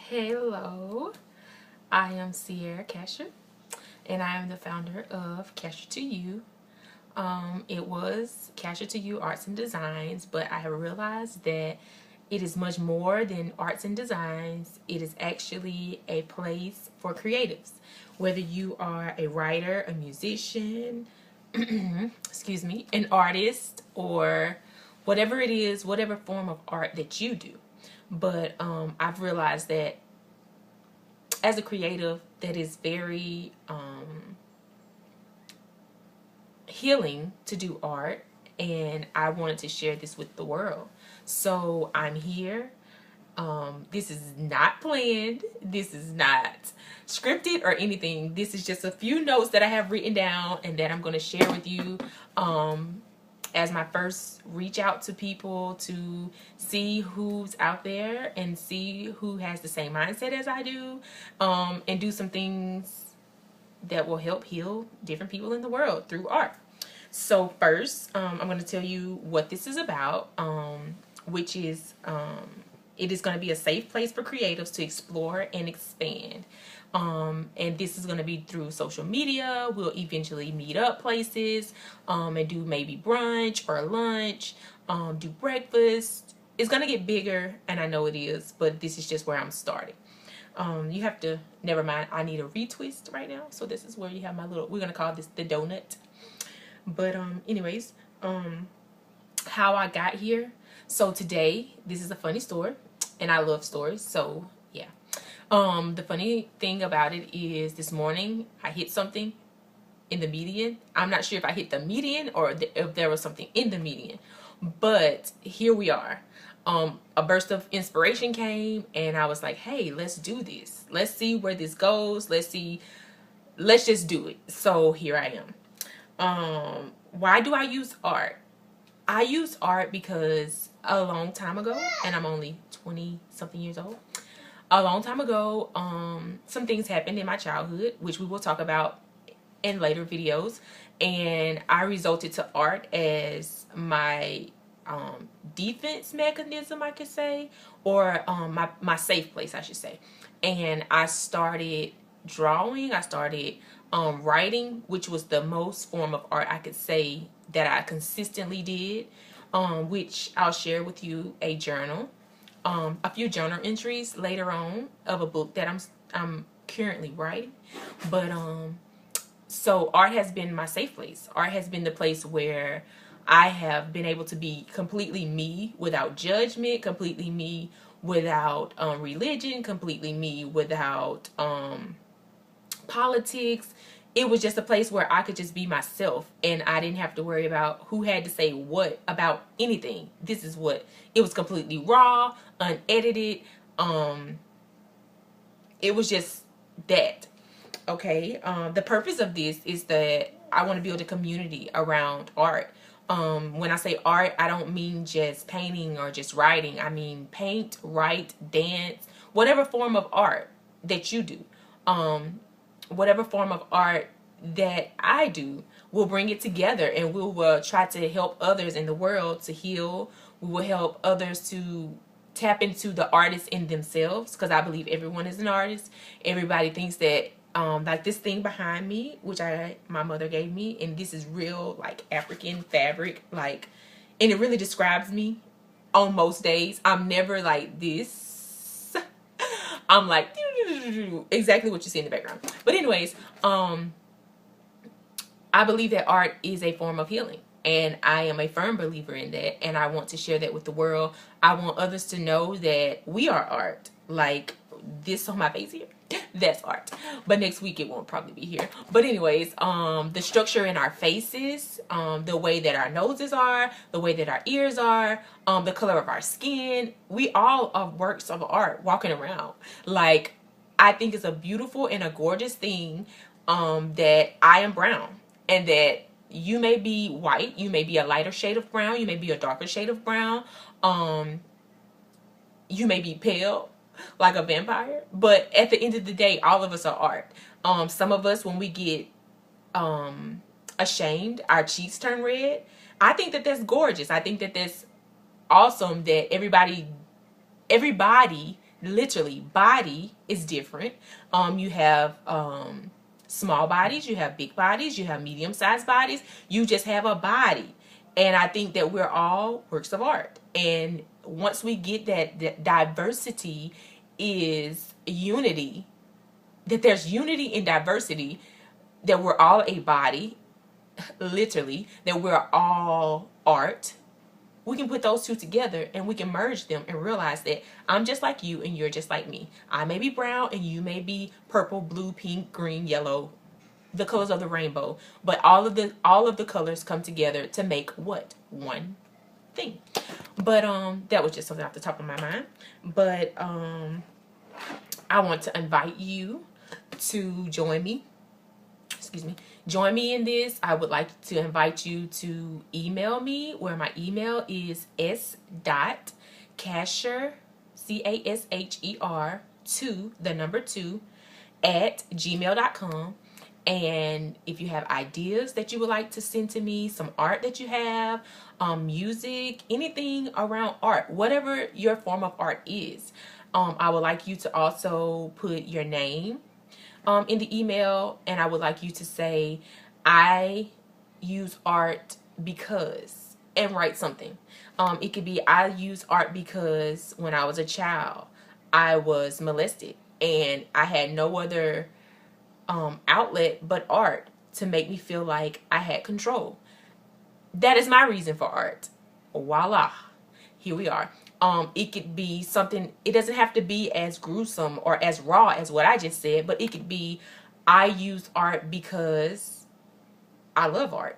Hello, I am Sierra Casher, and I am the founder of Casher2u. It was Casher2u Arts and Designs, but I realized that it is much more than arts and designs. It is actually a place for creatives. Whether you are a writer, a musician, excuse me, an artist, or whatever it is, whatever form of art that you do. But I've realized that as a creative, that is very healing to do art, and I wanted to share this with the world. So I'm here. This is not planned. This is not scripted or anything. This is just a few notes that I have written down and that I'm going to share with you as my first reach out to people to see who's out there and see who has the same mindset as I do, and do some things that will help heal different people in the world through art. So first, I'm going to tell you what this is about, which is it is going to be a safe place for creatives to explore and expand. And this is going to be through social media. We'll eventually meet up places and do maybe brunch or lunch, do breakfast. It's going to get bigger, and I know it is, but this is just where I'm starting. You have to, never mind, I need a retwist right now. So this is where you have my little, we're going to call this the donut. But anyways, how I got here. So today, this is a funny story, and I love stories, so yeah. The funny thing about it is this morning I hit something in the median. I'm not sure if I hit the median or if there was something in the median, but here we are. A burst of inspiration came, and I was like, hey, let's do this. Let's see where this goes. Let's just do it. So here I am. Why do I use art? I use art because a long time ago, and I'm only 20 something years old. A long time ago, some things happened in my childhood, which we will talk about in later videos, and I resorted to art as my defense mechanism, I could say, or my safe place, I should say. And I started drawing. I started writing, which was the most form of art I could say that I consistently did, which I'll share with you a journal, a few journal entries later on of a book that I'm currently writing. But so art has been my safe place. Art has been the place where I have been able to be completely me without judgment, completely me without religion, completely me without politics. It was just a place where I could just be myself, and I didn't have to worry about who had to say what about anything. This is what it was, completely raw, unedited. It was just that. Okay. The purpose of this is that I want to build a community around art. When I say art, I don't mean just painting or just writing. I mean paint, write, dance, whatever form of art that you do. Whatever form of art that I do, we'll bring it together, and we will try to help others in the world to heal. We will help others to tap into the artist in themselves, because I believe everyone is an artist. Everybody thinks that like this thing behind me, which my mother gave me, and this is real like African fabric, like, and it really describes me on most days. I'm never like this. I'm like exactly what you see in the background. But anyways, I believe that art is a form of healing, and I am a firm believer in that, and I want to share that with the world. I want others to know that we are art. Like this on my face here, that's art. But next week it won't probably be here. But anyways, the structure in our faces, the way that our noses are, the way that our ears are, the color of our skin, we all are works of art walking around. Like, I think it's a beautiful and a gorgeous thing that I am brown, and that you may be white, you may be a lighter shade of brown, you may be a darker shade of brown, you may be pale like a vampire, but at the end of the day, all of us are art. Some of us, when we get ashamed, our cheeks turn red. I think that that's gorgeous. I think that that's awesome that everybody literally body is different. You have small bodies, you have big bodies, you have medium-sized bodies. You just have a body. And I think that we're all works of art. And once we get that diversity is unity, that there's unity in diversity, that we're all a body, literally, that we're all art, we can put those two together and we can merge them and realize that I'm just like you and you're just like me. I may be brown and you may be purple, blue, pink, green, yellow, the colors of the rainbow, but all of the colors come together to make what? One thing. But that was just something off the top of my mind. But I want to invite you to join me. Excuse me. Join me in this. I would like to invite you to email me, where my email is s.casher, CASHER 2, the number 2, at gmail.com. And if you have ideas that you would like to send to me, some art that you have, music, anything around art, whatever your form of art is, I would like you to also put your name in the email, and I would like you to say, I use art because, and write something. It could be, I use art because when I was a child, I was molested and I had no other outlet but art to make me feel like I had control. That is my reason for art. Voila. Here we are. It could be something, it doesn't have to be as gruesome or as raw as what I just said, but it could be, I use art because I love art.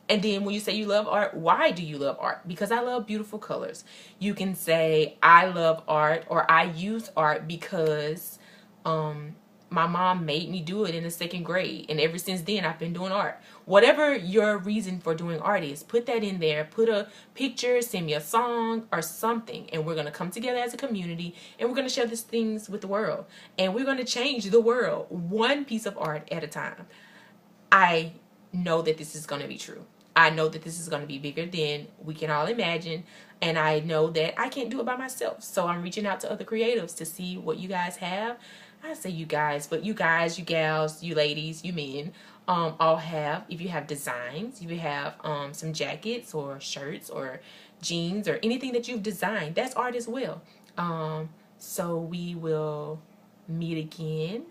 And then when you say you love art, why do you love art? Because I love beautiful colors. You can say, I love art, or I use art because my mom made me do it in the 2nd grade. And ever since then, I've been doing art. Whatever your reason for doing art is, put that in there. Put a picture, send me a song or something. And we're going to come together as a community. And we're going to share these things with the world. And we're going to change the world one piece of art at a time. I know that this is going to be true. I know that this is going to be bigger than we can all imagine. And I know that I can't do it by myself. So I'm reaching out to other creatives to see what you guys have. I say you guys, but you guys, you gals, you ladies, you men, all have, if you have designs, if you have some jackets or shirts or jeans or anything that you've designed, that's art as well. So we will meet again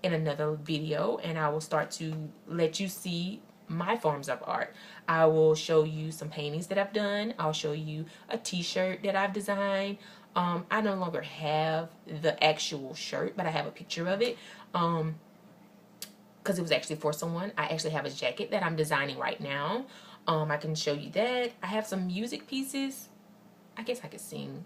in another video, and I will start to let you see my forms of art. I will show you some paintings that I've done. I'll show you a t-shirt that I've designed. I no longer have the actual shirt, but I have a picture of it because it was actually for someone. I actually have a jacket that I'm designing right now. I can show you that. I have some music pieces. I guess I could sing.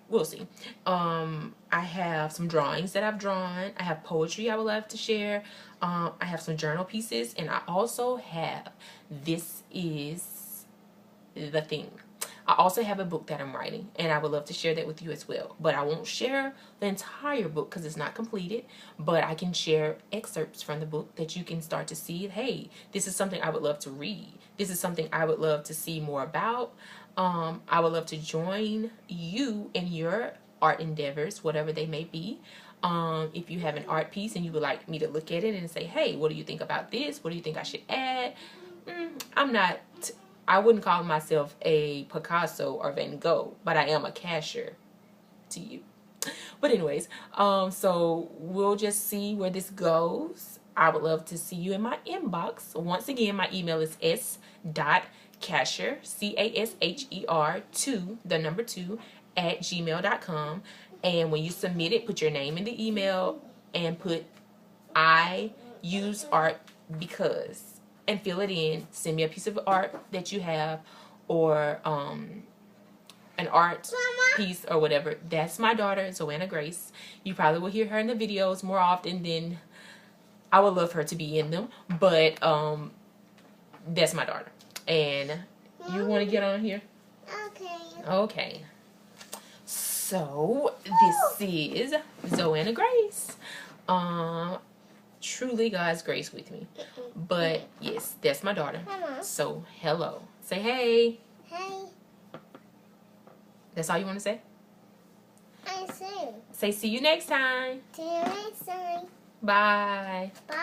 We'll see. I have some drawings that I've drawn. I have poetry I would love to share. I have some journal pieces, and I also have, this is the thing, I also have a book that I'm writing, and I would love to share that with you as well. But I won't share the entire book because it's not completed, but I can share excerpts from the book that you can start to see, hey, this is something I would love to read. This is something I would love to see more about. I would love to join you in your art endeavors, whatever they may be. If you have an art piece and you would like me to look at it and say, hey, what do you think about this? What do you think I should add? I wouldn't call myself a Picasso or Van Gogh, but I am a Casher2u. But anyways, so we'll just see where this goes. I would love to see you in my inbox. Once again, my email is s.casher, CASHER 2, the number 2, at gmail.com. And when you submit it, put your name in the email and put I use art because, and fill it in. Send me a piece of art that you have, or an art piece or whatever. That's my daughter, Zoanna Grace. You probably will hear her in the videos more often than I would love her to be in them, but that's my daughter. And you want to get on here? Okay. So this is Zoanna Grace. Truly God's grace with me. But yes, that's my daughter. So hello. Say hey. Hey. That's all you want to say? soon. Say see you next time. See you next time. Bye. Bye.